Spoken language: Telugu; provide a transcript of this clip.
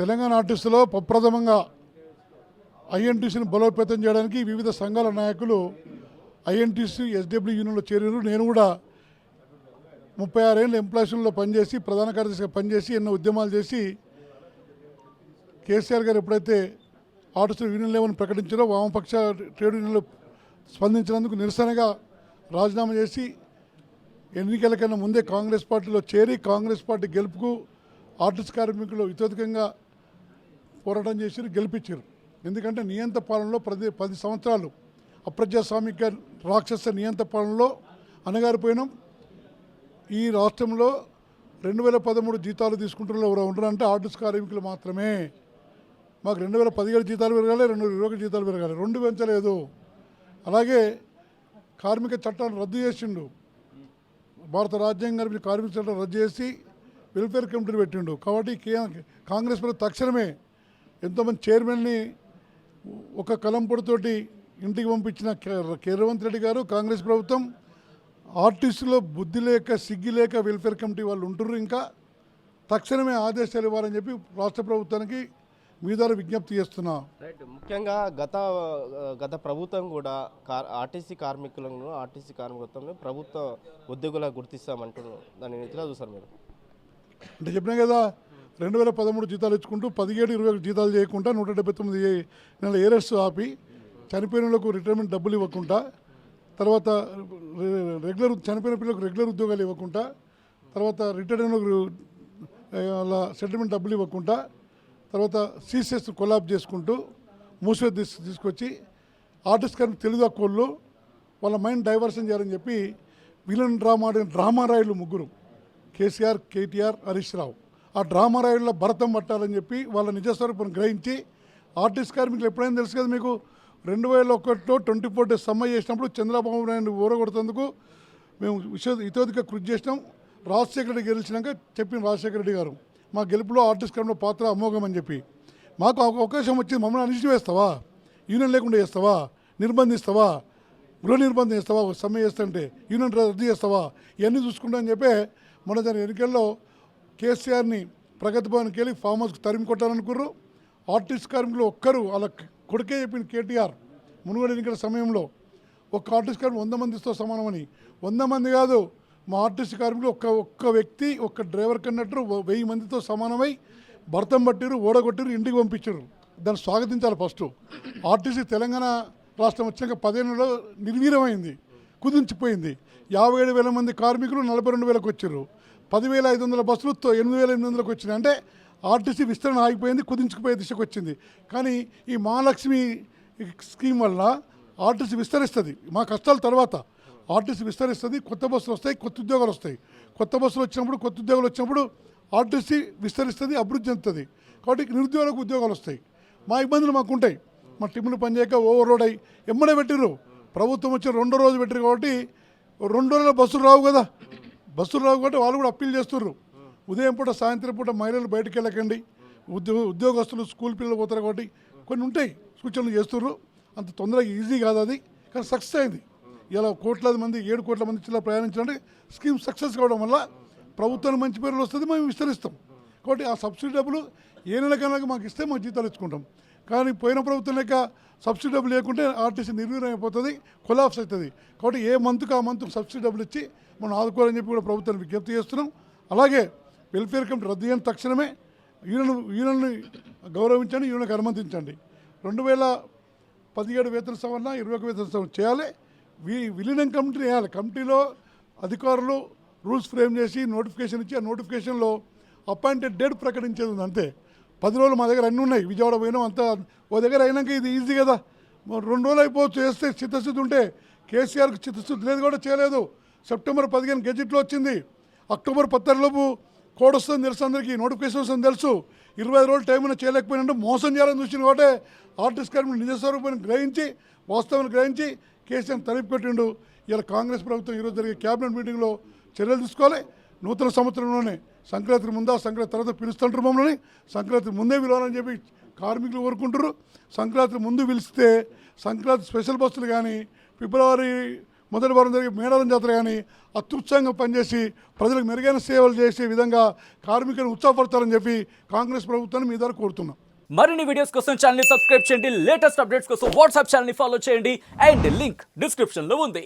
తెలంగాణ ఆర్టిస్టులో ప్రప్రథమంగా ఐఎన్టీసీని బలోపేతం చేయడానికి వివిధ సంఘాల నాయకులు ఐఎన్టీసీ ఎస్డబ్ల్యూ యూనియన్లో చేరారు. నేను కూడా 36 ఏళ్ళ ఎంప్లాయీస్లో పనిచేసి ప్రధాన కార్యదర్శిగా పనిచేసి ఎన్నో ఉద్యమాలు చేసి కేసీఆర్ గారు ఎప్పుడైతే ఆర్టిస్టులు యూనియన్ లేవని ప్రకటించారో వామపక్ష ట్రేడ్ యూనియన్లు స్పందించినందుకు నిరసనగా రాజీనామా చేసి ఎన్నికల కన్నా ముందే కాంగ్రెస్ పార్టీలో చేరి కాంగ్రెస్ పార్టీ గెలుపుకు ఆర్టిస్ట్ కార్మికులు ఇతోధికంగా పోరాటం చేసి గెలిపించారు. ఎందుకంటే నియంత పాలనలో 10 సంవత్సరాలు అప్రజాస్వామిక రాక్షస నియంత పాలనలో అనగారిపోయినాం. ఈ రాష్ట్రంలో 2013 జీతాలు తీసుకుంటున్న ఎవరు ఉంటారంటే ఆర్టిస్ట్ కార్మికులు మాత్రమే. మాకు 2017 జీతాలు పెరగాలి, 2021 జీతాలు పెరగాలి, 2 పెంచలేదు. అలాగే కార్మిక చట్టాన్ని రద్దు చేసిండు. భారత రాజ్యాంగాన్ని కార్మిక చట్టం రద్దు చేసి వెల్ఫేర్ కమిటీలు పెట్టిండు. కాబట్టి కాంగ్రెస్ ప్రభుత్వం తక్షణమే ఎంతోమంది చైర్మన్ని ఒక కలంపొడితోటి ఇంటికి పంపించిన రేవంత్ రెడ్డి గారు కాంగ్రెస్ ప్రభుత్వం ఆర్టిస్టులో బుద్ధి లేక సిగ్గి లేక వెల్ఫేర్ కమిటీ వాళ్ళు ఉంటుర్రు. ఇంకా తక్షణమే ఆదేశాలు ఇవ్వాలని చెప్పి రాష్ట్ర ప్రభుత్వానికి మీ ద్వారా విజ్ఞప్తి చేస్తున్నా. రైట్. ముఖ్యంగా గత ప్రభుత్వం కూడా ఆర్టీసీ కార్మికులను ప్రభుత్వ ఉద్యోగులుగా గుర్తిస్తామంటున్నారు. దాన్ని ఎట్లా చూస్తారు మీరు? అంటే చెప్పినా కదా 2013 జీతాలు ఇచ్చుకుంటూ 17-21 జీతాలు చేయకుండా 179 నెలల ఏరర్స్ ఆపి చనిపోయిన వాళ్ళకు రిటైర్మెంట్ డబ్బులు ఇవ్వకుండా, తర్వాత చనిపోయిన పిల్లలకు రెగ్యులర్ ఉద్యోగాలు ఇవ్వకుండా, తర్వాత రిటైర్డ్ అయిన సెటిల్మెంట్ డబ్బులు ఇవ్వకుండా, తర్వాత సీసెస్ కొలాబ్ చేసుకుంటూ మూసివేత తీసుకొచ్చి ఆర్టిస్ట్ కానీ తెలుగు అక్కోళ్ళు వాళ్ళ మైండ్ డైవర్షన్ చేయాలని చెప్పి విలన్ డ్రామా రాయులు ముగ్గురు కేసీఆర్, కేటీఆర్, హరీష్ రావు ఆ డ్రామా రాయుల్లో భరతం పట్టాలని చెప్పి వాళ్ళ నిజస్వరూపం గ్రహించి ఆర్టిస్ట్ కార్మికులు ఎప్పుడైనా తెలుసు కదా మీకు 2001లో 24 డేస్ సమ్మె చేసినప్పుడు చంద్రబాబు నాయుడు ఊరగొడుతందుకు మేము ఇతోధిక కృషి చేసినాం. రాజశేఖర రెడ్డి గెలిచినాక చెప్పిన రాజశేఖర రెడ్డి గారు మా గెలుపులో ఆర్టిస్ట్ కార్మికుల పాత్ర అమోఘం అని చెప్పి మాకు అవకాశం వచ్చింది. మమ్మల్ని అణిచివేస్తావా, యూనియన్ లేకుండా చేస్తావా, నిర్బంధిస్తావా, గృహ నిర్బంధం చేస్తావా, సమ్మె చేస్తుంటే యూనియన్ రద్దు చేస్తావా, ఇవన్నీ చూసుకుంటా అని చెప్పి మన దాని ఎన్నికల్లో కేసీఆర్ని ప్రగతి భవన్కి వెళ్ళి ఫామ్ హౌస్కి తరిమి కొట్టాలనుకుర్రు. ఆర్టిస్ట్ కార్మికులు ఒక్కరు అలా కొడుకే చెప్పిన కేటీఆర్ మునుగోడు ఎన్నికల సమయంలో ఒక్క ఆర్టిస్ట్ కార్మికులు 100 మందితో సమానమని. 100 మంది కాదు, మా ఆర్టిస్ట్ కార్మికులు ఒక్క వ్యక్తి ఒక్క డ్రైవర్ కండక్టర్ 1000 మందితో సమానమై భర్తం పట్టిరు, ఓడగొట్టిరు, ఇంటికి పంపించారు. దాన్ని స్వాగతించాలి. ఫస్ట్ ఆర్టీసీ తెలంగాణ రాష్ట్రం వచ్చినాక 10 ఏళ్ళలో నిర్వీర్యమైంది, కుదించిపోయింది. 57,000 మంది కార్మికులు 42,000కు వచ్చారు. 10,500 బస్సులు 8,800కు వచ్చినాయి. అంటే ఆర్టీసీ విస్తరణ ఆగిపోయింది, కుదించుకుపోయే దిశకు వచ్చింది. కానీ ఈ మహాలక్ష్మి స్కీమ్ వల్ల ఆర్టీసీ విస్తరిస్తుంది. మా కష్టాల తర్వాత ఆర్టీసీ విస్తరిస్తుంది, కొత్త బస్సులు వస్తాయి, కొత్త ఉద్యోగాలు వస్తాయి. కొత్త బస్సులు వచ్చినప్పుడు, కొత్త ఉద్యోగాలు వచ్చినప్పుడు ఆర్టీసీ విస్తరిస్తుంది, అభివృద్ధి చెందుతుంది. కాబట్టి నిరుద్యోగులకు ఉద్యోగాలు వస్తాయి. మా ఇబ్బందులు మాకు ఉంటాయి. మా టీములు పనిచేయక ఓవర్లోడ్ అయ్యి ఎమ్మడే పెట్టిర్రు. ప్రభుత్వం వచ్చి 2వ రోజు పెట్టారు కాబట్టి 2 రోజుల బస్సులు రావు కదా, బస్సులు రావు కాబట్టి వాళ్ళు కూడా అప్పీల్ చేస్తుర్రు. ఉదయం పూట సాయంత్రం పూట మహిళలు బయటకు వెళ్ళకండి, ఉద్యోగస్తులు స్కూల్ పిల్లలు పోతారు కాబట్టి కొన్ని ఉంటాయి సూచనలు చేస్తుర్రు. అంత తొందరగా ఈజీ కాదు అది, కానీ సక్సెస్ అయింది. ఇలా 7 కోట్ల మంది ఇలా ప్రయాణించాలంటే స్కీమ్ సక్సెస్ కావడం వల్ల ప్రభుత్వానికి మంచి పేర్లు వస్తుంది, మేము విస్తరిస్తాం. కాబట్టి ఆ సబ్సిడీ డబ్బులు ఏ నెలకైనా మాకు ఇస్తే మాకు జీతాలు ఇచ్చుకుంటాం. కానీ పోయిన ప్రభుత్వం లెక్క సబ్సిడీ డబ్బులు లేకుంటే ఆర్టీసీ నిర్వీర్యం అయిపోతుంది, కొలాప్స్ అవుతుంది. కాబట్టి ఏ మంత్కు ఆ మంత్కు సబ్సిడీ డబ్బులు ఇచ్చి మనం ఆదుకోవాలని చెప్పి కూడా ప్రభుత్వాన్ని విజ్ఞప్తి చేస్తున్నాం. అలాగే వెల్ఫేర్ కమిటీ రద్దు చేయని తక్షణమే యూనియన్ని గౌరవించండి, యూనియన్కి అనుమతించండి. 2017 వేతన సవరణ, 21 వేతన సవరణ చేయాలి. విలీనం కమిటీ వేయాలి. కమిటీలో అధికారులు రూల్స్ ఫ్రేమ్ చేసి నోటిఫికేషన్ ఇచ్చి ఆ నోటిఫికేషన్లో అపాయింటెడ్ డేట్ ప్రకటించేది ఉంది. అంతే. 10 రోజులు మా దగ్గర అన్నీ ఉన్నాయి. విజయవాడ పోయినాం, అంతా ఓ దగ్గర అయినాక ఇది ఈజీ కదా, 2 రోజులు అయిపోవచ్చు. చేస్తే చిత్తశుద్ధి ఉంటే కేసీఆర్కి చిత్తశుద్ధి లేదు, కూడా చేయలేదు. సెప్టెంబర్ 15 గెజిట్లో వచ్చింది. అక్టోబర్ 16 కోడ్ వస్తుంది తెలుసు, అందరికీ నోటిఫికేషన్ వస్తుంది తెలుసు. 25 రోజులు టైం అయినా చేయలేకపోయినట్టు మోసం చేయాలని చూసింది. కాబట్టి ఆర్టిస్ట్ కార్మికులు నిజస్వరూపాన్ని గ్రహించి వాస్తవాన్ని గ్రహించి కేసీఆర్ని తరిపి పెట్టిండు. ఇలా కాంగ్రెస్ ప్రభుత్వం ఈరోజు జరిగే క్యాబినెట్ మీటింగ్లో చర్యలు తీసుకోవాలి. నూతన సంవత్సరంలోనే సంక్రాంతి ముందా సంక్రాంతి తర్వాత పిలుస్తుంటారు మమ్మల్ని, సంక్రాంతి ముందే పిలవాలని చెప్పి కార్మికులు కోరుకుంటారు. సంక్రాంతి ముందు పిలిస్తే సంక్రాంతి స్పెషల్ బస్సులు కానీ, ఫిబ్రవరి మొదటి వారం జరిగే మేడారం జాతర కానీ అత్యుత్సాహంగా పనిచేసి ప్రజలకు మెరుగైన సేవలు చేసే విధంగా కార్మికులను ఉత్సాహపడతారని చెప్పి కాంగ్రెస్ ప్రభుత్వాన్ని మీ ద్వారా కోరుతున్నాం. మరిన్ని వీడియోస్ కోసం ఛానల్ ని సబ్స్క్రైబ్ చేయండి, లేటెస్ట్ అప్డేట్స్ కోసం వాట్సాప్ ఛానల్ ని ఫాలో చేయండి అండ్ లింక్ డిస్క్రిప్షన్ లో ఉంది.